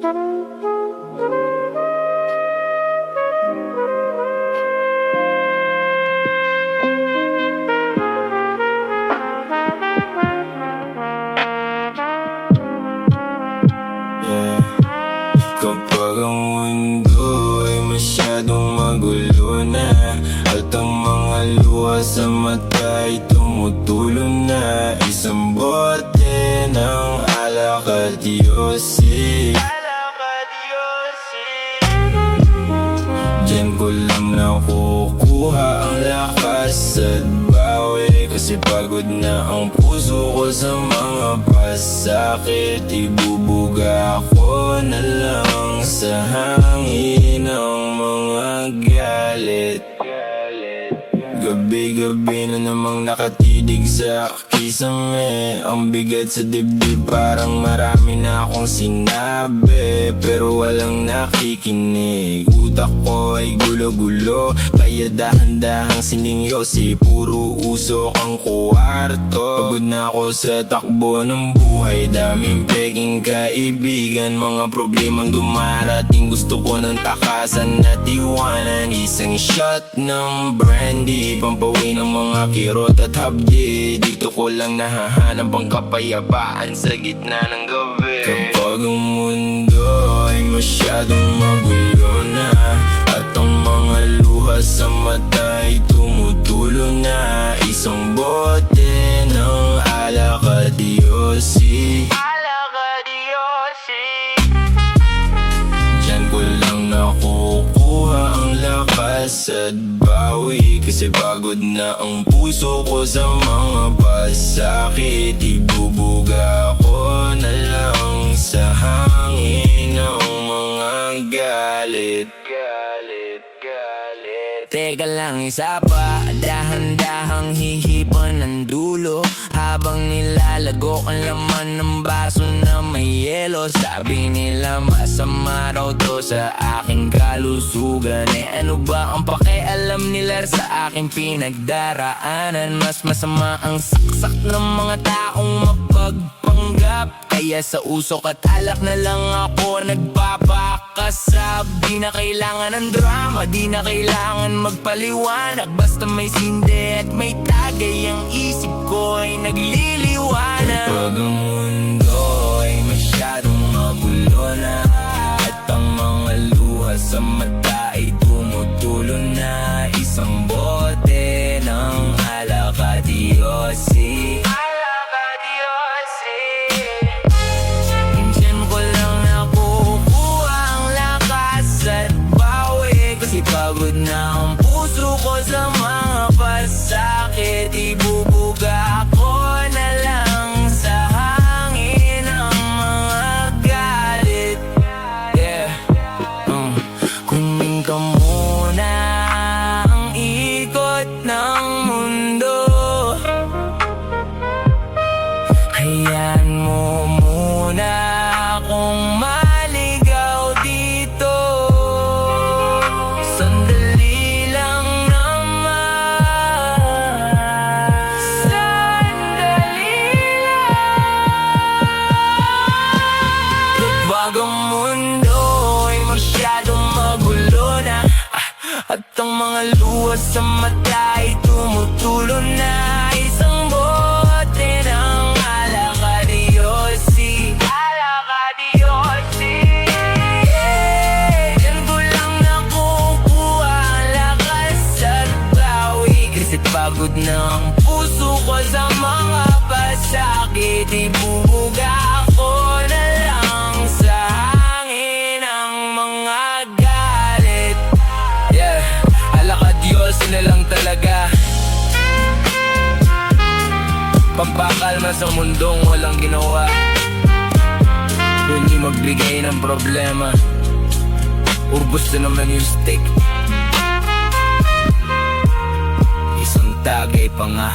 Kapag ang mundo ay masyadong magulo na, at ang mga luha sa mata ay tumutulo na, isang bote ng alak at yosi. Diyan ko lang nakukuha ang lakas at bawi, kasi pagod na ang puso ko sa mga pasakit. Ibubuga ako na lang sa hangin ng mga galit. Gabi-gabi na namang nakatidig sa kisame, ang bigat sa dibdib, parang marami na akong sinabi, pero walang nakikinig. Utak ko ay gulo-gulo, kaya dahan-dahang siningyosi, puro usok ang kwarto. Pagod na ako sa takbo ng buhay, daming peking kaibigan, mga problemang dumarating, gusto ko ng takasan at iwanan. Isang shot ng brandy, pampawi ng mga kirot at habdi, dito ko lang nahahanap ang kapayapaan sa gitna ng gabi. Kapag ang mundo ay masyadong magulo na, at ang mga luha sa mata ay tumutulo na, isang bote ng alak at yosi. Diyan ko lang nakukuha ang lakas at bawi, kasi pagod na ang puso ko sa mga pasakit. Ibubuga ko na lang sa hangin ng mga galit. Teka lang, isa pa, dahan-dahang hihipan ng dulo, habang nilalago ang laman ng baso na may yelo. Sabi nila masama raw to sa aking kalusugan, ano ba ang pakialam nila sa aking pinagdaraanan? Mas masama ang saksak ng mga taong mapagpanggap, kaya sa usok at alak na lang ako nagpapakasab. Di na kailangan ng drama, di na kailangan magpaliwanag, basta may sinde at may tagay, ang isip ko ay nagliliwanag. Pag ang mundo ay masyadong magulo na, at ang mga luha sa mata ay tumutulo na, isang bote ng alak at yosi. Diyan ko lang nakukuha ang lakas at bawi, kasi pagod na ang puso ko sa mga pasakit. Ibubuga ako na lang sa hangin ng mga galit. Kunin ka muna ang ikot ng mundo, hayaan mo muna akong maligaw dito. Sandali lang naman, sandali lang. Kapag ang mundo ay masyadong magulo na, at ang mga luha sa mata ay tumutulo na, isang bote ng alak at yosi. Diyan ko lang nakukuha ang lakas at bawi, kasi pagod na ang puso ko sa mga pasakit. Ibubuga ako na lang sa hangin ng mga galit. Alak at yosi na lang talaga, pampakalma sa mundong walang ginawa, hindi magbigay ng problema. Ubus na naman yung stick, isang tagay pa nga.